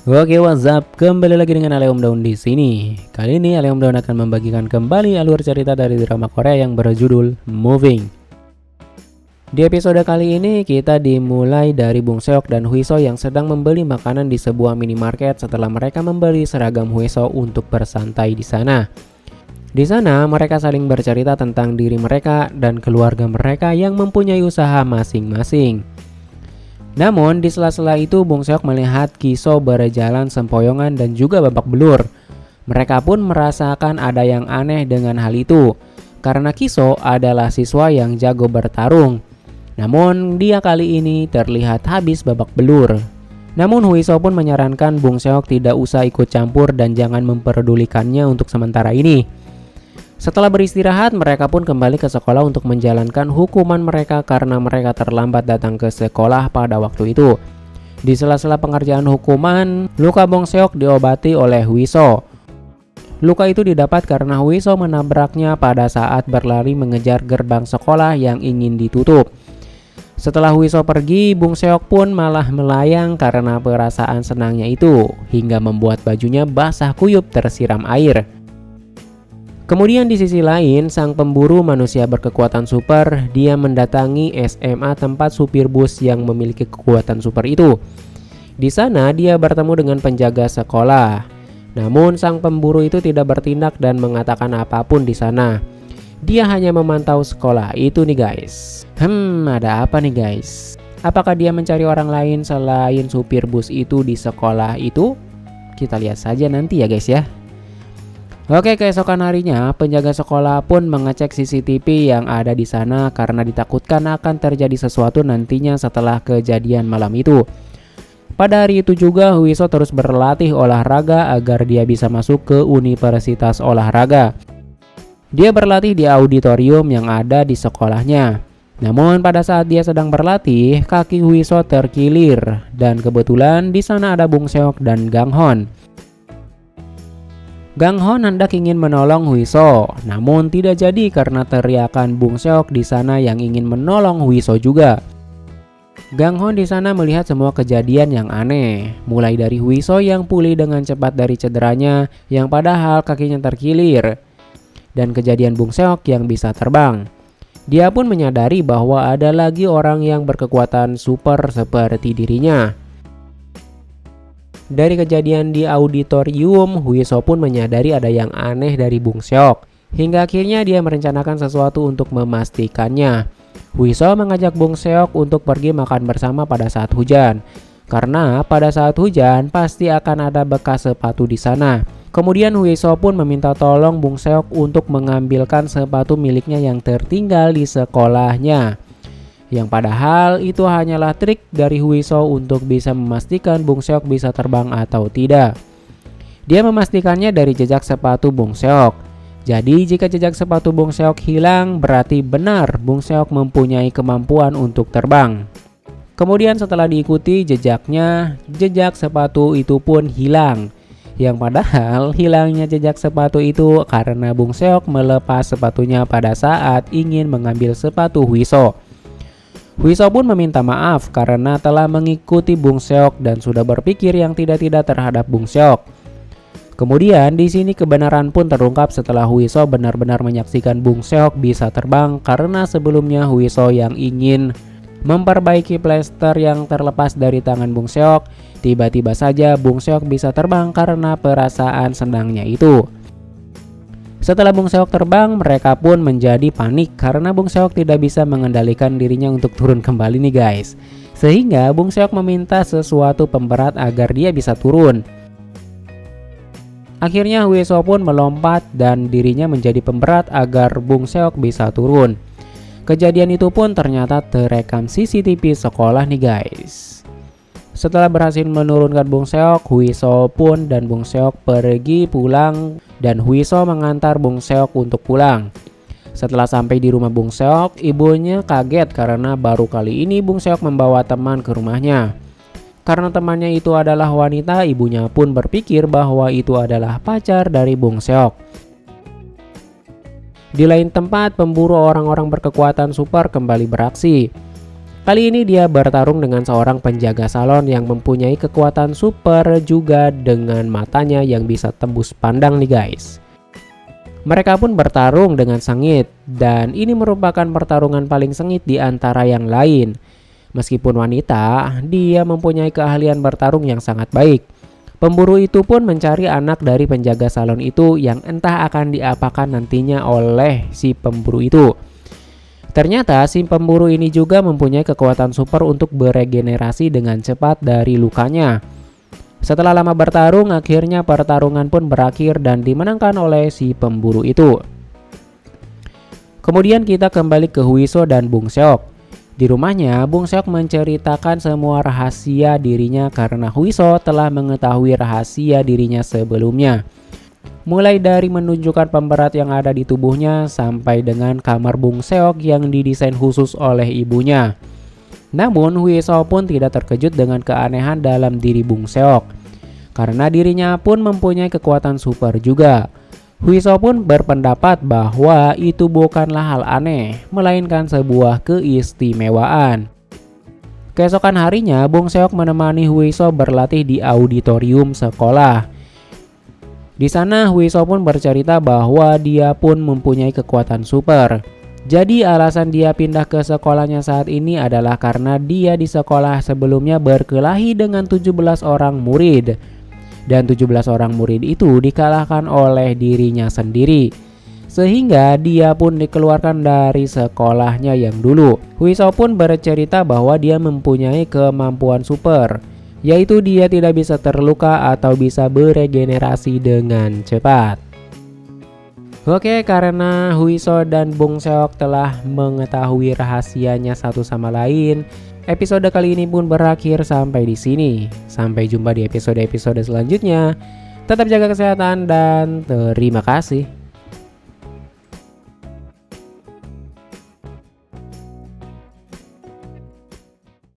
Oke, what's up? Kembali lagi dengan Ale Om Daun di sini. Kali ini Ale Om Daun akan membagikan kembali alur cerita dari drama Korea yang berjudul Moving. Di episode kali ini kita dimulai dari Bong Seok dan Huiso yang sedang membeli makanan di sebuah minimarket setelah mereka membeli seragam Huiso untuk bersantai di sana. Di sana mereka saling bercerita tentang diri mereka dan keluarga mereka yang mempunyai usaha masing-masing. Namun di sela-sela itu Bong Seok melihat Kiso berjalan sempoyongan dan juga babak belur. Mereka pun merasakan ada yang aneh dengan hal itu, karena Kiso adalah siswa yang jago bertarung. Namun dia kali ini terlihat habis babak belur. Namun Huiso pun menyarankan Bong Seok tidak usah ikut campur dan jangan memperdulikannya untuk sementara ini. Setelah beristirahat, mereka pun kembali ke sekolah untuk menjalankan hukuman mereka karena mereka terlambat datang ke sekolah pada waktu itu. Di sela-sela pengerjaan hukuman, luka Bong Seok diobati oleh Huiso. Luka itu didapat karena Huiso menabraknya pada saat berlari mengejar gerbang sekolah yang ingin ditutup. Setelah Huiso pergi, Bong Seok pun malah melayang karena perasaan senangnya itu, hingga membuat bajunya basah kuyup tersiram air. Kemudian di sisi lain, sang pemburu manusia berkekuatan super, dia mendatangi SMA tempat supir bus yang memiliki kekuatan super itu. Di sana dia bertemu dengan penjaga sekolah. Namun sang pemburu itu tidak bertindak dan mengatakan apapun di sana. Dia hanya memantau sekolah itu nih guys. Ada apa nih guys? Apakah dia mencari orang lain selain supir bus itu di sekolah itu? Kita lihat saja nanti ya guys ya. Oke, keesokan harinya penjaga sekolah pun mengecek CCTV yang ada di sana karena ditakutkan akan terjadi sesuatu nantinya setelah kejadian malam itu. Pada hari itu juga Huiso terus berlatih olahraga agar dia bisa masuk ke universitas olahraga. Dia berlatih di auditorium yang ada di sekolahnya. Namun pada saat dia sedang berlatih, kaki Huiso terkilir dan kebetulan di sana ada Bong Seok dan Gang Hon. Gang Hon hendak ingin menolong Huiso, namun tidak jadi karena teriakan Bong Seok di sana yang ingin menolong Huiso juga. Gang Hon di sana melihat semua kejadian yang aneh, mulai dari Huiso yang pulih dengan cepat dari cederanya yang padahal kakinya terkilir, dan kejadian Bong Seok yang bisa terbang. Dia pun menyadari bahwa ada lagi orang yang berkekuatan super seperti dirinya. Dari kejadian di auditorium, Huiso pun menyadari ada yang aneh dari Bong Seok. Hingga akhirnya dia merencanakan sesuatu untuk memastikannya. Huiso mengajak Bong Seok untuk pergi makan bersama pada saat hujan. Karena pada saat hujan pasti akan ada bekas sepatu di sana. Kemudian Huiso pun meminta tolong Bong Seok untuk mengambilkan sepatu miliknya yang tertinggal di sekolahnya. Yang padahal itu hanyalah trik dari Huiso untuk bisa memastikan Bong Seok bisa terbang atau tidak. Dia memastikannya dari jejak sepatu Bong Seok. Jadi jika jejak sepatu Bong Seok hilang, berarti benar Bong Seok mempunyai kemampuan untuk terbang. Kemudian setelah diikuti jejaknya, jejak sepatu itu pun hilang. Yang padahal hilangnya jejak sepatu itu karena Bong Seok melepas sepatunya pada saat ingin mengambil sepatu Huiso. Huiso pun meminta maaf karena telah mengikuti Bong Seok dan sudah berpikir yang tidak-tidak terhadap Bong Seok. Kemudian di sini kebenaran pun terungkap setelah Huiso benar-benar menyaksikan Bong Seok bisa terbang karena sebelumnya Huiso yang ingin memperbaiki plester yang terlepas dari tangan Bong Seok, tiba-tiba saja Bong Seok bisa terbang karena perasaan senangnya itu. Setelah Bong Seok terbang, mereka pun menjadi panik karena Bong Seok tidak bisa mengendalikan dirinya untuk turun kembali nih guys. Sehingga Bong Seok meminta sesuatu pemberat agar dia bisa turun. Akhirnya Huiso pun melompat dan dirinya menjadi pemberat agar Bong Seok bisa turun. Kejadian itu pun ternyata terekam CCTV sekolah nih guys. Setelah berhasil menurunkan Bong Seok, Huiso pun dan Bong Seok pergi pulang dan Huiso mengantar Bong Seok untuk pulang. Setelah sampai di rumah Bong Seok, ibunya kaget karena baru kali ini Bong Seok membawa teman ke rumahnya. Karena temannya itu adalah wanita, ibunya pun berpikir bahwa itu adalah pacar dari Bong Seok. Di lain tempat, pemburu orang-orang berkekuatan super kembali beraksi. Kali ini dia bertarung dengan seorang penjaga salon yang mempunyai kekuatan super juga dengan matanya yang bisa tembus pandang nih guys. Mereka pun bertarung dengan sengit dan ini merupakan pertarungan paling sengit di antara yang lain. Meskipun wanita, dia mempunyai keahlian bertarung yang sangat baik. Pemburu itu pun mencari anak dari penjaga salon itu yang entah akan diapakan nantinya oleh si pemburu itu. Ternyata si pemburu ini juga mempunyai kekuatan super untuk beregenerasi dengan cepat dari lukanya. Setelah lama bertarung, akhirnya pertarungan pun berakhir dan dimenangkan oleh si pemburu itu. Kemudian kita kembali ke Huiso dan Bung Seok. Di rumahnya, Bung Seok menceritakan semua rahasia dirinya karena Huiso telah mengetahui rahasia dirinya sebelumnya. Mulai dari menunjukkan pemberat yang ada di tubuhnya sampai dengan kamar Bung Seok yang didesain khusus oleh ibunya. Namun Huiso pun tidak terkejut dengan keanehan dalam diri Bung Seok, karena dirinya pun mempunyai kekuatan super juga. Huiso pun berpendapat bahwa itu bukanlah hal aneh, melainkan sebuah keistimewaan. Keesokan harinya Bung Seok menemani Huiso berlatih di auditorium sekolah. Di sana Huiso pun bercerita bahwa dia pun mempunyai kekuatan super. Jadi alasan dia pindah ke sekolahnya saat ini adalah karena dia di sekolah sebelumnya berkelahi dengan 17 orang murid. Dan 17 orang murid itu dikalahkan oleh dirinya sendiri. Sehingga dia pun dikeluarkan dari sekolahnya yang dulu. Huiso pun bercerita bahwa dia mempunyai kemampuan super, yaitu dia tidak bisa terluka atau bisa beregenerasi dengan cepat. Oke, karena Huiso dan Bung Seok telah mengetahui rahasianya satu sama lain, episode kali ini pun berakhir sampai di sini. Sampai jumpa di episode-episode selanjutnya. Tetap jaga kesehatan dan terima kasih.